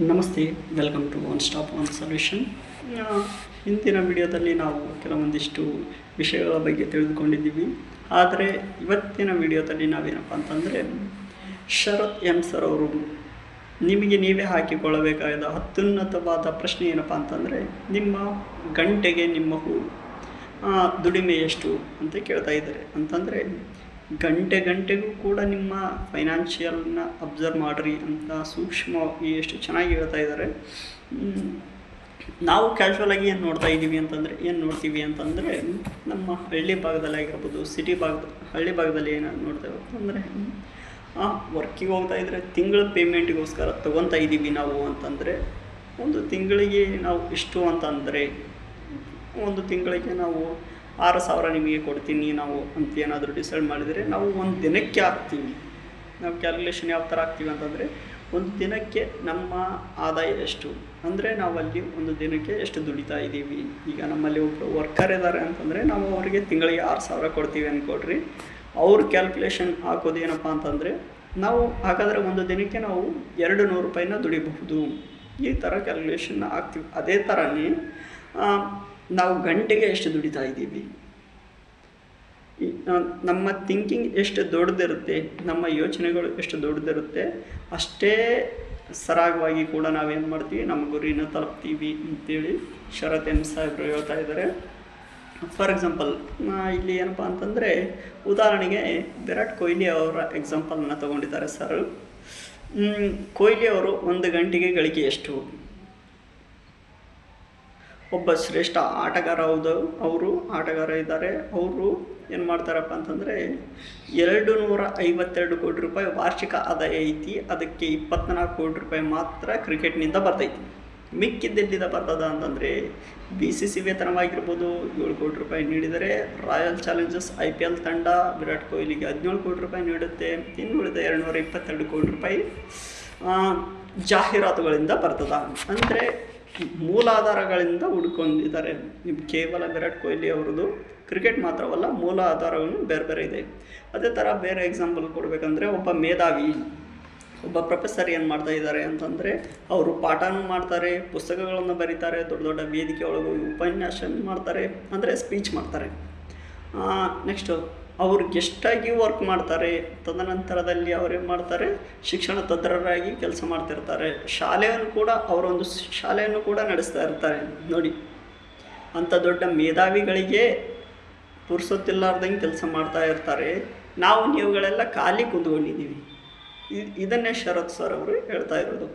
ನಮಸ್ತೆ, welcome to one stop one solution. ಇಂದಿನ ವಿಡಿಯೋದಲ್ಲಿ ನಾವು ಕೆಲವೊಂದಿಷ್ಟು ವಿಷಯಗಳ ಬಗ್ಗೆ ತಿಳಿದುಕೊಂಡಿದ್ದೀವಿ. ಆದರೆ ಇವತ್ತಿನ ವಿಡಿಯೋದಲ್ಲಿ ನಾವೇನಪ್ಪ ಅಂತಂದರೆ, ಶರತ್ ಎಂ ಸರ್ ಅವರು ನಿಮಗೆ ನೀವೇ ಹಾಕಿಕೊಳ್ಳಬೇಕಾದ ಅತ್ಯುನ್ನತವಾದ ಪ್ರಶ್ನೆ ಏನಪ್ಪ ಅಂತಂದರೆ, ನಿಮ್ಮ ಗಂಟೆಗೆ ನಿಮ್ಮ ದುಡಿಮೆ ಎಷ್ಟು ಅಂತ ಕೇಳ್ತಾ ಇದ್ದಾರೆ. ಅಂತಂದರೆ ಗಂಟೆಗೂ ಕೂಡ ನಿಮ್ಮ ಫೈನಾನ್ಷಿಯಲ್ನ ಅಬ್ಸರ್ವ್ ಮಾಡಿರಿ ಅಂತ ಸೂಕ್ಷ್ಮವಾಗಿ ಎಷ್ಟು ಚೆನ್ನಾಗಿ ಹೇಳ್ತಾ ಇದ್ದಾರೆ. ನಾವು ಕ್ಯಾಶುವಲಾಗಿ ಏನು ನೋಡ್ತೀವಿ ಅಂತಂದರೆ ನಮ್ಮ ಹಳ್ಳಿ ಭಾಗದಲ್ಲಿ ಆಗಿರ್ಬೋದು, ಹಳ್ಳಿ ಭಾಗದಲ್ಲಿ ಏನು ನೋಡ್ತೇವೆ ಅಂತಂದರೆ, ವರ್ಕಿಗೆ ಹೋಗ್ತಾ ಇದ್ದರೆ ತಿಂಗಳ ಪೇಮೆಂಟಿಗೋಸ್ಕರ ತೊಗೊತಾ ಇದ್ದೀವಿ ನಾವು ಅಂತಂದರೆ, ಒಂದು ತಿಂಗಳಿಗೆ ನಾವು ಇಷ್ಟು ಅಂತಂದರೆ ಒಂದು ತಿಂಗಳಿಗೆ ನಾವು 6,000 ನಿಮಗೆ ಕೊಡ್ತೀನಿ ನಾವು ಅಂತ ಏನಾದರೂ ಡಿಸೈಡ್ ಮಾಡಿದರೆ, ನಾವು ಒಂದು ದಿನಕ್ಕೆ ಹಾಕ್ತೀವಿ. ನಾವು ಕ್ಯಾಲ್ಕುಲೇಷನ್ ಯಾವ ಥರ ಹಾಕ್ತೀವಿ ಅಂತಂದರೆ, ಒಂದು ದಿನಕ್ಕೆ ನಮ್ಮ ಆದಾಯ ಎಷ್ಟು ಅಂದರೆ ನಾವಲ್ಲಿ ಒಂದು ದಿನಕ್ಕೆ ಎಷ್ಟು ದುಡಿತಾ ಇದ್ದೀವಿ. ಈಗ ನಮ್ಮಲ್ಲಿ ಒಬ್ಬರು ವರ್ಕರ್ ಇದ್ದಾರೆ ಅಂತಂದರೆ ನಾವು ಅವರಿಗೆ ತಿಂಗಳಿಗೆ 6,000 ಕೊಡ್ತೀವಿ ಅಂದ್ಕೊಡ್ರಿ. ಅವ್ರ ಕ್ಯಾಲ್ಕುಲೇಷನ್ ಹಾಕೋದು ಏನಪ್ಪ ಅಂತಂದರೆ, ನಾವು ಹಾಗಾದರೆ ಒಂದು ದಿನಕ್ಕೆ ನಾವು 200 ರೂಪಾಯಿನ ದುಡಿಬಹುದು, ಈ ಥರ ಕ್ಯಾಲ್ಕುಲೇಷನ್ನ ಹಾಕ್ತೀವಿ. ಅದೇ ಥರನೇ ನಾವು ಗಂಟೆಗೆ ಎಷ್ಟು ದುಡಿತಾ ಇದ್ದೀವಿ, ನಮ್ಮ ಥಿಂಕಿಂಗ್ ಎಷ್ಟು ದೊಡ್ಡದಿರುತ್ತೆ, ನಮ್ಮ ಯೋಚನೆಗಳು ಎಷ್ಟು ದೊಡ್ಡದಿರುತ್ತೆ, ಅಷ್ಟೇ ಸರಾಗವಾಗಿ ಕೂಡ ನಾವೇನು ಮಾಡ್ತೀವಿ, ನಮ್ಮ ಗುರಿನ ತಲುಪ್ತೀವಿ ಅಂತೇಳಿ ಶರತ್ ಎಂ ಸಾಹೇಬರು ಹೇಳ್ತಾ ಇದ್ದಾರೆ. ಫಾರ್ ಎಕ್ಸಾಂಪಲ್ ಇಲ್ಲಿ ಏನಪ್ಪ ಅಂತಂದರೆ, ಉದಾಹರಣೆಗೆ ವಿರಾಟ್ ಕೊಹ್ಲಿ ಅವರ ಎಕ್ಸಾಂಪಲ್ನ ತೊಗೊಂಡಿದ್ದಾರೆ ಸರ್. ಕೊಹ್ಲಿ ಅವರು ಒಂದು ಗಂಟೆಗೆ ಗಳಿಕೆ ಎಷ್ಟು? ಒಬ್ಬ ಶ್ರೇಷ್ಠ ಆಟಗಾರ ಅವರು ಇದ್ದಾರೆ. ಅವರು ಏನು ಮಾಡ್ತಾರಪ್ಪ ಅಂತಂದರೆ, 252 ಕೋಟಿ ರೂಪಾಯಿ ವಾರ್ಷಿಕ ಆದಾಯ ಐತಿ. ಅದಕ್ಕೆ 24 ಕೋಟಿ ರೂಪಾಯಿ ಮಾತ್ರ ಕ್ರಿಕೆಟ್ನಿಂದ ಬರ್ತೈತಿ. ಮಿಕ್ಕಿದ್ದೆಲ್ಲಿಂದ ಬರ್ತದ ಅಂತಂದರೆ, BCCI ವೇತನವಾಗಿರ್ಬೋದು 7 ಕೋಟಿ ರೂಪಾಯಿ ನೀಡಿದರೆ, ರಾಯಲ್ ಚಾಲೆಂಜರ್ಸ್ IPL ತಂಡ ವಿರಾಟ್ ಕೊಹ್ಲಿಗೆ 17 ಕೋಟಿ ರೂಪಾಯಿ ನೀಡುತ್ತೆ. ಇನ್ನುಳಿದ 222 ಕೋಟಿ ರೂಪಾಯಿ ಜಾಹೀರಾತುಗಳಿಂದ ಬರ್ತದ. ಅಂದರೆ ಮೂಲಾಧಾರಗಳಿಂದ ಹುಡ್ಕೊಂಡಿದ್ದಾರೆ. ಕೇವಲ ವಿರಾಟ್ ಕೊಹ್ಲಿ ಅವ್ರದ್ದು ಕ್ರಿಕೆಟ್ ಮಾತ್ರವಲ್ಲ, ಮೂಲ ಆಧಾರಗಳು ಬೇರೆ ಇದೆ. ಅದೇ ಥರ ಬೇರೆ ಎಕ್ಸಾಂಪಲ್ ಕೊಡಬೇಕಂದ್ರೆ, ಒಬ್ಬ ಮೇಧಾವಿ, ಒಬ್ಬ ಪ್ರೊಫೆಸರ್ ಏನು ಮಾಡ್ತಾ ಇದ್ದಾರೆ ಅಂತಂದರೆ, ಅವರು ಪಾಠನೂ ಮಾಡ್ತಾರೆ, ಪುಸ್ತಕಗಳನ್ನು ಬರೀತಾರೆ, ದೊಡ್ಡ ದೊಡ್ಡ ವೇದಿಕೆ ಒಳಗೆ ಉಪನ್ಯಾಸ ಮಾಡ್ತಾರೆ, ಅಂದರೆ ಸ್ಪೀಚ್ ಮಾಡ್ತಾರೆ. ನೆಕ್ಸ್ಟು ಅವರು ಗೆಸ್ಟಾಗಿ ವರ್ಕ್ ಮಾಡ್ತಾರೆ. ತದನಂತರದಲ್ಲಿ ಅವ್ರೇನು ಮಾಡ್ತಾರೆ, ಶಿಕ್ಷಣ ತಜ್ಞರಾಗಿ ಕೆಲಸ ಮಾಡ್ತಿರ್ತಾರೆ. ಅವರೊಂದು ಶಾಲೆಯನ್ನು ಕೂಡ ನಡೆಸ್ತಾ ಇರ್ತಾರೆ. ನೋಡಿ, ಅಂಥ ದೊಡ್ಡ ಮೇಧಾವಿಗಳಿಗೆ ಪುರ್ಸೊತ್ತಿಲ್ಲಾರ್ದಂಗೆ ಕೆಲಸ ಮಾಡ್ತಾ ಇರ್ತಾರೆ. ನೀವುಗಳೆಲ್ಲ ಖಾಲಿ ಕುಂತ್ಕೊಂಡಿದ್ದೀವಿ. ಇದನ್ನೇ ಶರತ್ ಸರ್ ಅವರು ಹೇಳ್ತಾ ಇರೋದು.